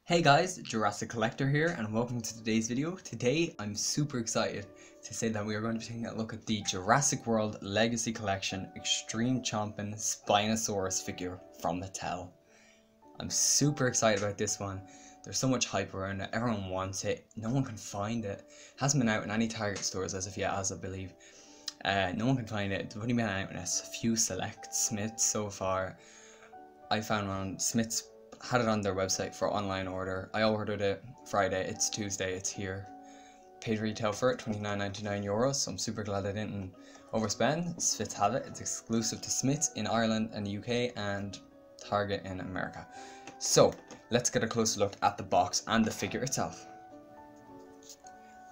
Hey guys, Jurassic Collector here and welcome to today's video. Today I'm super excited to say that we are going to be taking a look at the Jurassic World Legacy Collection Extreme Chomping Spinosaurs figure from Mattel. I'm super excited about this one. There's so much hype around it, everyone wants it, no one can find it. It hasn't been out in any Target stores as of yet, as I believe. No one can find it. It's only been out in a few select Smiths so far. I found one on Smiths. Had it on their website for online order. I ordered it Friday, it's Tuesday, it's here. Paid retail for it, €29.99, so I'm super glad I didn't overspend. Smiths have it, it's exclusive to Smiths in Ireland and the UK and Target in America. So, let's get a closer look at the box and the figure itself.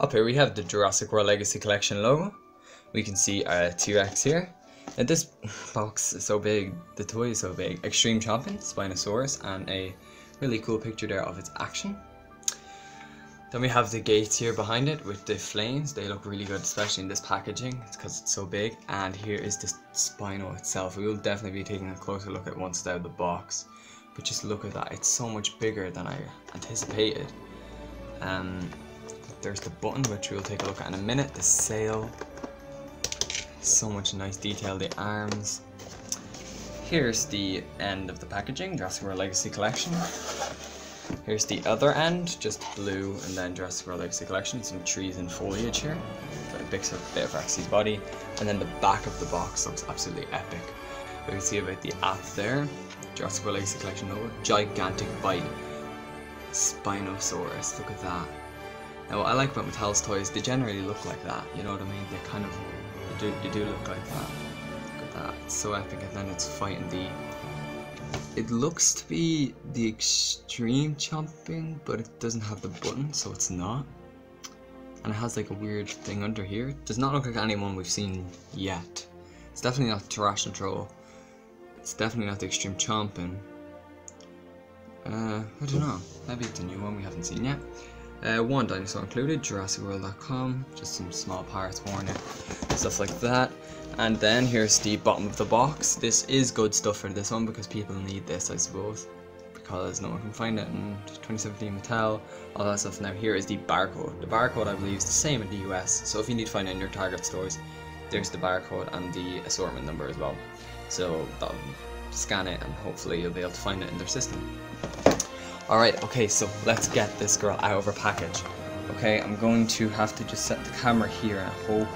Up here we have the Jurassic World Legacy Collection logo. We can see a T-Rex here. Now this box is so big, the toy is so big. Extreme Chomping, Spinosaurs, and a really cool picture there of its action. Then we have the gates here behind it with the flames. They look really good, especially in this packaging, because it's so big. And here is the Spino itself. We will definitely be taking a closer look at once it's out of the box. But just look at that, it's so much bigger than I anticipated. There's the button, which we'll take a look at in a minute. The sail. So much nice detail, the arms. Here's the end of the packaging, Jurassic World Legacy Collection. Here's the other end, just blue, and then Jurassic World Legacy Collection, some trees and foliage here. Got a bit of Rexy's body, and then the back of the box looks absolutely epic. We can see about the app there, Jurassic World Legacy Collection logo, gigantic bite, Spinosaurus, look at that. Now what I like about Mattel's toys, they generally look like that, you know what I mean? They kind of They do look like that. Look at that. It's so epic, and then it's fighting the... It looks to be the Extreme Chomping, but it doesn't have the button, so it's not. And it has like a weird thing under here. It does not look like anyone we've seen yet. It's definitely not Troll. It's definitely not the Extreme Chomping. I don't know. Maybe it's a new one we haven't seen yet. One dinosaur included, JurassicWorld.com, just some small parts worn it, stuff like that. And then here's the bottom of the box. This is good stuff for this one because people need this, I suppose, because no one can find it in 2017 Mattel, all that stuff. Now here is the barcode. The barcode I believe is the same in the US, so if you need to find it in your Target stores, there's the barcode and the assortment number as well. So scan it and hopefully you'll be able to find it in their system. Alright, okay, so let's get this girl out of her package. Okay, I'm going to have to just set the camera here and I hope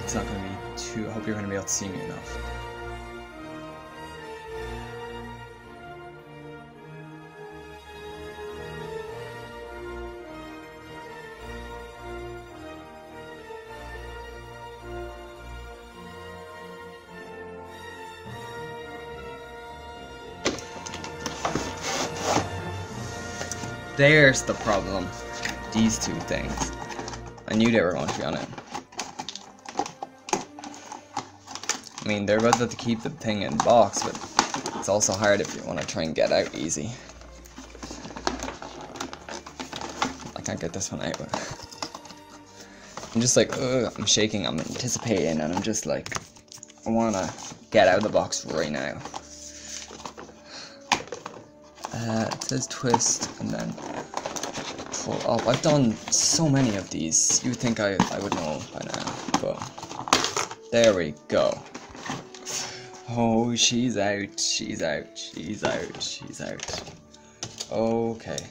it's not going to be too... I hope you're going to be able to see me enough. There's the problem. These two things. I knew they were going to be on it. I mean, they're good to keep the thing in box, but it's also hard if you want to try and get out easy. I can't get this one out. I'm just like, ugh, I'm shaking, I'm anticipating, and I'm just like, I want to get out of the box right now. It says twist and then pull up. I've done so many of these. You would think I would know by now, but there we go. Oh, she's out, she's out, she's out, she's out. Okay.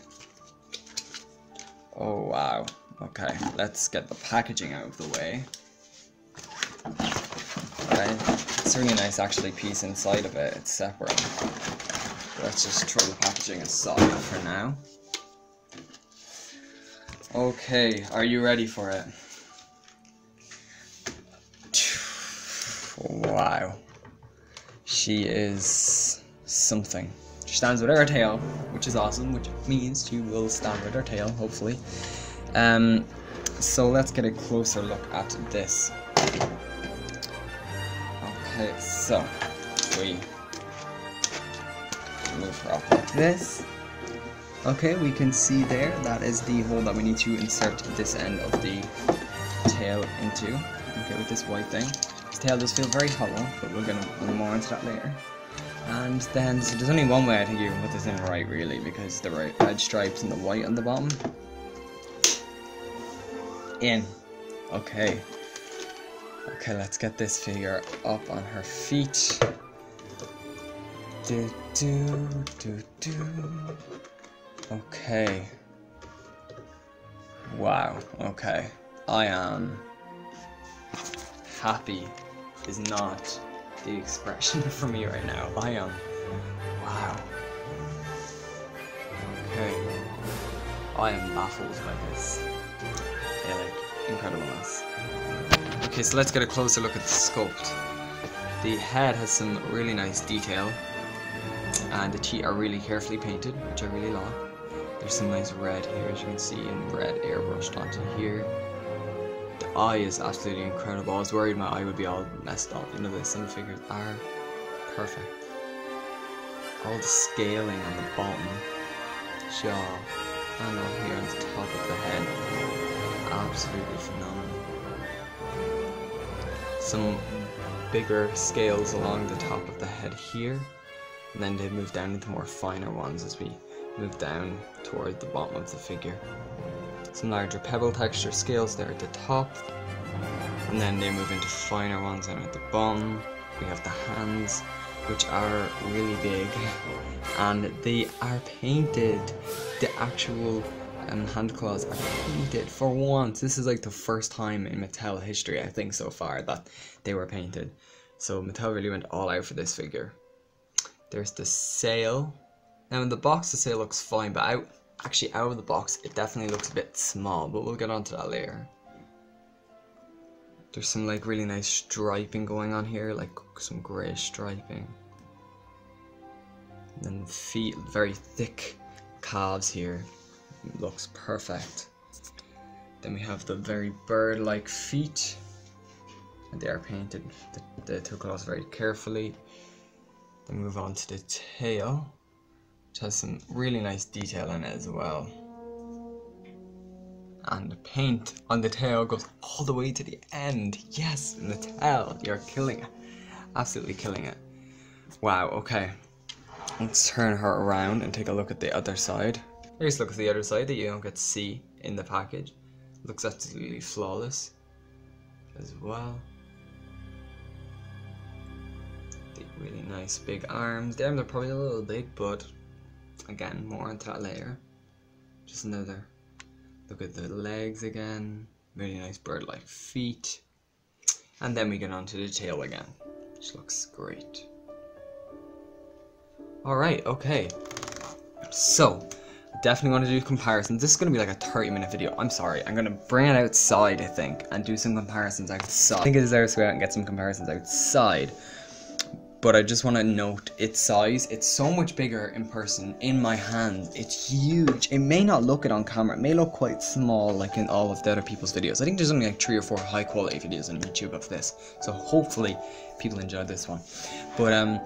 Oh, wow. Okay, let's get the packaging out of the way. Okay, it's a really nice actually piece inside of it. It's separate. Let's just throw the packaging aside for now. Okay, are you ready for it? Wow. She is something. She stands with her tail, which is awesome, which means she will stand with her tail, hopefully. So let's get a closer look at this. Okay, so we move her up like this. Okay, we can see there, that is the hole that we need to insert this end of the tail into. Okay, with this white thing. This tail does feel very hollow, but we'll get more into that later. And then, so there's only one way I think you can put this in right, really, because the red stripes and the white on the bottom. In. Okay. Okay, let's get this figure up on her feet. Do, do, do, do. Okay. Wow, okay. I am happy is not the expression for me right now. I am. Wow. Okay. I am baffled by this. Yeah, like, incredibleness. Okay, so let's get a closer look at the sculpt. The head has some really nice detail, and the teeth are really carefully painted, which I really like. There's some nice red here, as you can see, and red airbrushed onto here. The eye is absolutely incredible. I was worried my eye would be all messed up. You know, some figures are perfect. All the scaling on the bottom, jaw, and on here on the top of the head. Absolutely phenomenal. Some bigger scales along the top of the head here, and then they move down into more finer ones as we move down toward the bottom of the figure. Some larger pebble texture scales there at the top, and then they move into finer ones down at the bottom. We have the hands, which are really big, and they are painted. The actual hand claws are painted for once. This is like the first time in Mattel history, I think, so far that they were painted. So Mattel really went all out for this figure. There's the sail. Now in the box the sail looks fine, but out of the box it definitely looks a bit small, but we'll get onto that later. There's some like really nice striping going on here, like some grey striping. And then the feet, very thick calves here. Looks perfect. Then we have the very bird-like feet, and they are painted. The two claws very carefully. Then move on to the tail, which has some really nice detail in it as well. And the paint on the tail goes all the way to the end. Yes, Mattel, you're killing it. Absolutely killing it. Wow, okay. Let's turn her around and take a look at the other side. Here's a look at the other side that you don't get to see in the package. Looks absolutely flawless as well. The really nice big arms. The arms are probably a little big, but again, more onto that later. Just another look at the legs again. Really nice bird-like feet. And then we get onto the tail again, which looks great. Alright, okay. So, definitely want to do comparisons. This is going to be like a 30-minute video. I'm sorry. I'm going to bring it outside, I think, and do some comparisons outside. I think it deserves to go out and get some comparisons outside. But I just want to note its size. It's so much bigger in person, in my hand. It's huge. It may not look it on camera. It may look quite small, like in all of the other people's videos. I think there's only like 3 or 4 high-quality videos on YouTube of this. So hopefully people enjoy this one. But,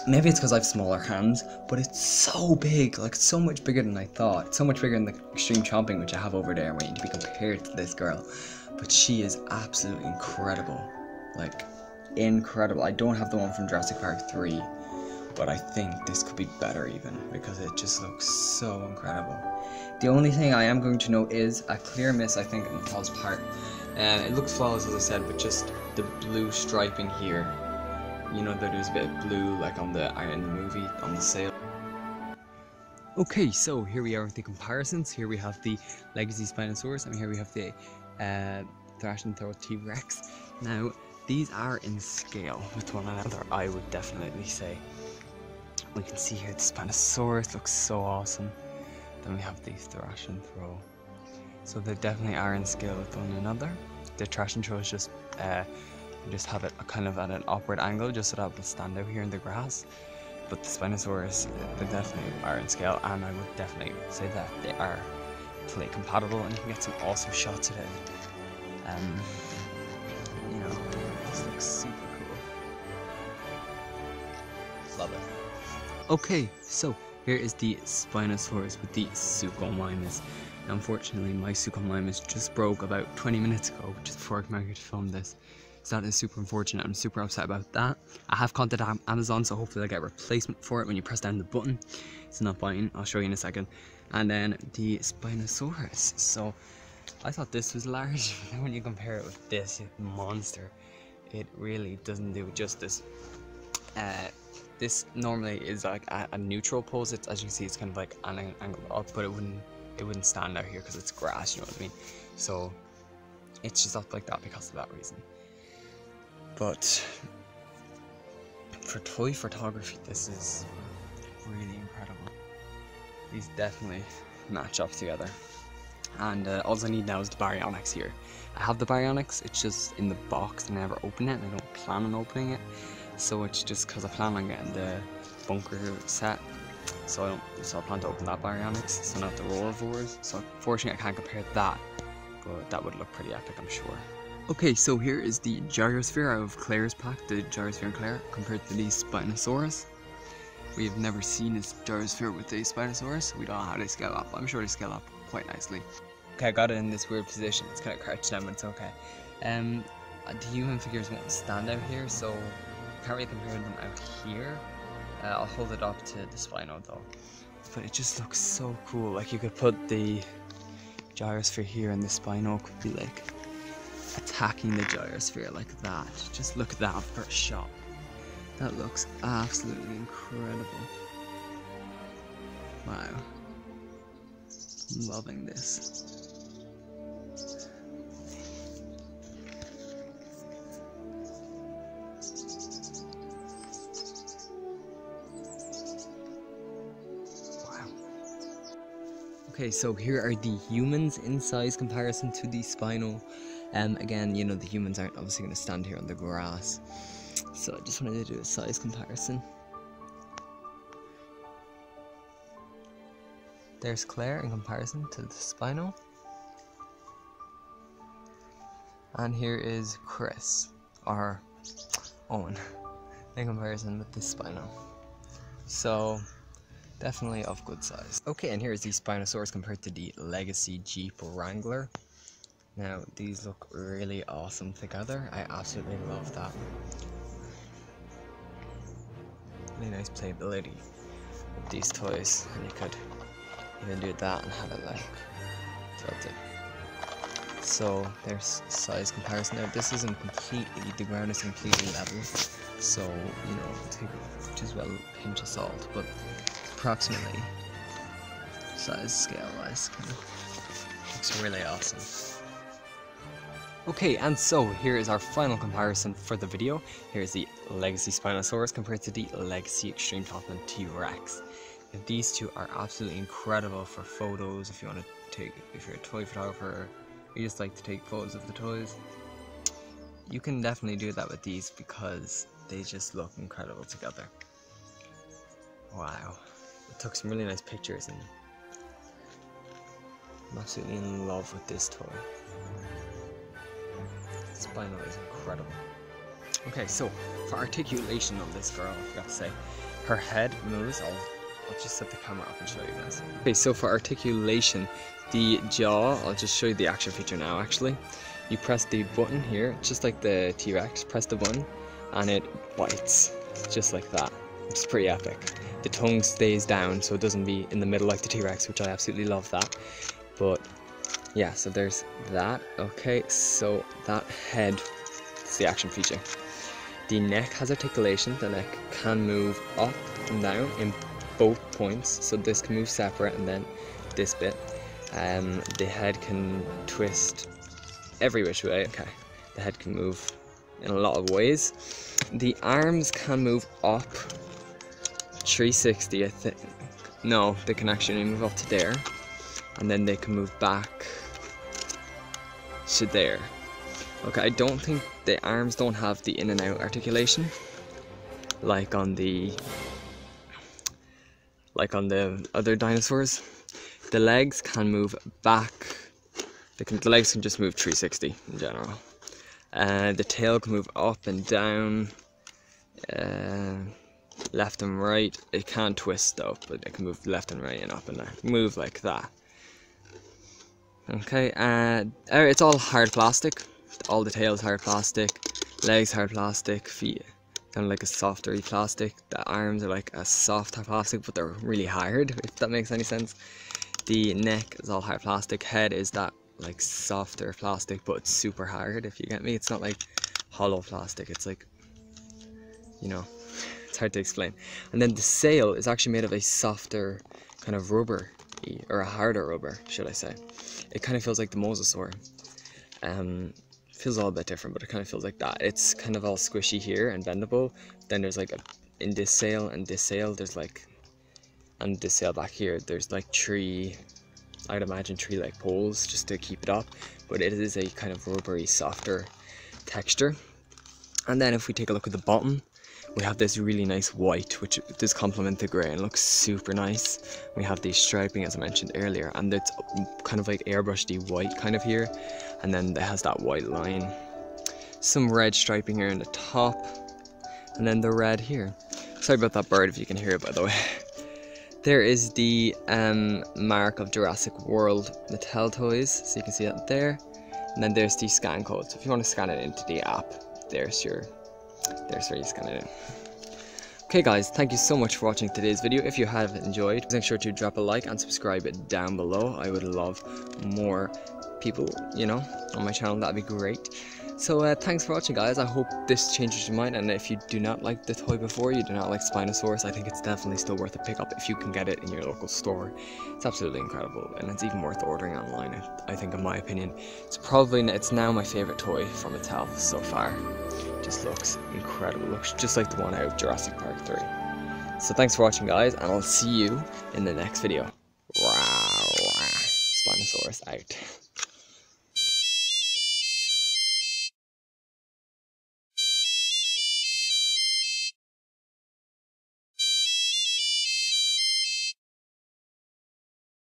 maybe it's because I have smaller hands, but it's so big, like so much bigger than I thought. So much bigger than the Extreme Chomping, which I have over there, waiting to be compared to this girl. But she is absolutely incredible, like incredible. I don't have the one from Jurassic Park 3, but I think this could be better even, because it just looks so incredible. The only thing I am going to note is a clear miss, I think, in Mattel's part. It looks flawless, as I said, but just the blue striping here. You know that there's a bit of blue like on the movie, on the sail. Okay, so here we are with the comparisons. Here we have the Legacy Spinosaurs, and here we have the Thrash and Throw T-Rex. Now, these are in scale with one another, I would definitely say. We can see here the Spinosaurus looks so awesome. Then we have the Thrash and Throw. So they definitely are in scale with one another. The Thrash and Throw is just have it kind of at an upward angle just so that it will stand out here in the grass. But the Spinosaurus, they definitely are in scale, and I would definitely say that they are play compatible, and you can get some awesome shots of it. You know, this looks super cool. Love it. Okay, so here is the Spinosaurus with the Suchomimus. Unfortunately, my Suchomimus just broke about 20 minutes ago, just before I came out here to film this. So that is super unfortunate. I'm super upset about that. I have contacted Amazon, so hopefully I'll get a replacement for it when you press down the button. It's not biting. I'll show you in a second. And then the Spinosaurus. So I thought this was large, but when you compare it with this monster, it really doesn't do justice. This normally is like a neutral pose. It's, as you can see, it's kind of like an angle up, but it wouldn't stand out here because it's grass, you know what I mean? So it's just up like that because of that reason. But for toy photography, this is really incredible. These definitely match up together. And all I need now is the baryonyx here. I have the baryonyx, it's just in the box and I never open it, and I don't plan on opening it. So it's just because I plan on getting the bunker set. So I plan to open that baryonyx, so not the roarivores. So unfortunately I can't compare that, but that would look pretty epic, I'm sure. Okay, so here is the gyrosphere out of Claire's pack, the gyrosphere and Claire, compared to the Spinosaurus. We have never seen this gyrosphere with the Spinosaurus. We don't know how they scale up. I'm sure they scale up quite nicely. Okay, I got it in this weird position. It's kind of crouched down, but it's okay. The human figures won't stand out here, so I can't really compare them out here. I'll hold it up to the Spino though. But it just looks so cool. Like you could put the gyrosphere here and the Spino could be like attacking the gyrosphere like that. Just look at that first shot. That looks absolutely incredible. Wow. I'm loving this. Wow. Okay, so here are the humans in size comparison to the Spino. Again, you know, the humans aren't obviously going to stand here on the grass. So I just wanted to do a size comparison. There's Claire in comparison to the Spino. And here is Chris, or Owen, in comparison with the Spino. So, definitely of good size. Okay, and here's the Spinosaurus compared to the Legacy Jeep Wrangler. Now, these look really awesome together. I absolutely love that. Really nice playability with these toys, and you could even do that and have it like tilted. So there's size comparison there. This isn't completely, the ground is completely level, so you know, take it just well pinch of salt, but approximately size scale wise looks really awesome. Okay, and so here is our final comparison for the video. Here's the Legacy Spinosaurus compared to the Legacy Extreme Topman T-Rex. These two are absolutely incredible for photos. If you want to take, if you're a toy photographer, you just like to take photos of the toys, you can definitely do that with these because they just look incredible together. Wow, I took some really nice pictures and I'm absolutely in love with this toy. Spino is incredible. Okay, so for articulation on this girl, I forgot to say, her head moves. I'll just set the camera up and show you guys. Okay, so for articulation, the jaw, I'll just show you the action feature now actually. You press the button here, just like the T-Rex, press the button and it bites, just like that. It's pretty epic. The tongue stays down so it doesn't be in the middle like the T-Rex, which I absolutely love that. But yeah, so there's that. Okay, so that head is the action feature. The neck has articulation. The neck can move up and down in both points, so this can move separate and then this bit. The head can twist every which way. Okay, the head can move in a lot of ways. The arms can move up 360, I think. No, they can actually move up to there, and then they can move back to there. Okay, I don't think the arms don't have the in and out articulation like on the other dinosaurs. The legs can move back. The legs can just move 360 in general. The tail can move up and down, left and right. It can't twist though, but it can move left and right and up and down. Move like that. Okay, it's all hard plastic. All the tail is hard plastic. Legs hard plastic, feet kind of like a softer plastic. The arms are like a soft hard plastic, but they're really hard, if that makes any sense. The neck is all hard plastic. Head is that like softer plastic, but it's super hard, if you get me. It's not like hollow plastic, it's like, you know, it's hard to explain. And then the sail is actually made of a softer kind of rubber, or a harder rubber, should I say. It kind of feels like the mosasaur. Feels all a bit different, but it kind of feels like that. It's kind of all squishy here and bendable. Then there's like in this sail and this sail, there's like, and this sail back here, there's like three, I'd imagine three like poles just to keep it up, but it is a kind of rubbery, softer texture. And then if we take a look at the bottom, we have this really nice white, which does complement the grey and looks super nice. We have the striping, as I mentioned earlier, and it's kind of like airbrushed white kind of here, and then it has that white line. Some red striping here in the top, and then the red here. Sorry about that bird if you can hear it, by the way. There is the mark of Jurassic World Mattel toys, so you can see that there. And then there's the scan code, so if you want to scan it into the app, there's where you scan it in. Okay guys, thank you so much for watching today's video. If you have enjoyed, make sure to drop a like and subscribe down below. I would love more people, you know, on my channel. That'd be great. So thanks for watching guys. I hope this changes your mind, and if you do not like the toy before, you do not like Spinosaurs, I think it's definitely still worth a pick up if you can get it in your local store. It's absolutely incredible, and it's even worth ordering online, I think, in my opinion. It's now my favourite toy from Mattel so far. Just looks incredible. Looks just like the one out of Jurassic Park 3. So thanks for watching guys, and I'll see you in the next video. Wow. Spinosaurus out.